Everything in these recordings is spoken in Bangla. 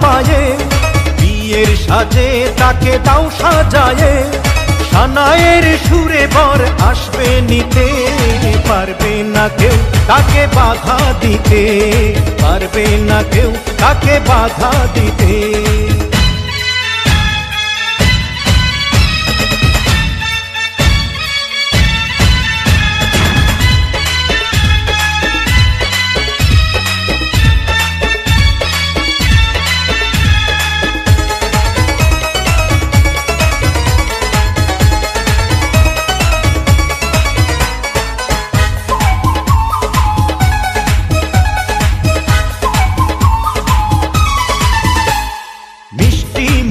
পায়ে, বিয়ের সাজে তাকে দাও সাজায়ে, সানায়ের সুরে বর আসবে নিতে, পারবে না কেউ তাকে বাধা দিতে, পারবে না কেউ তাকে বাধা দিতে।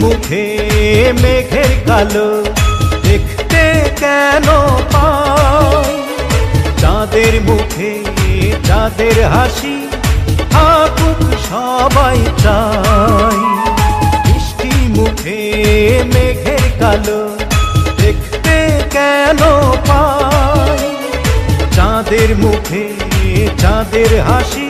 মুখে মেঘের কালো দেখতে কেন পাই, চাঁদের মুখে চাঁদের হাসি থাকুক সবাই চাই। মিষ্টি মুখে মেঘের কালো দেখতে কেন পাই, চাঁদের মুখে চাঁদের হাসি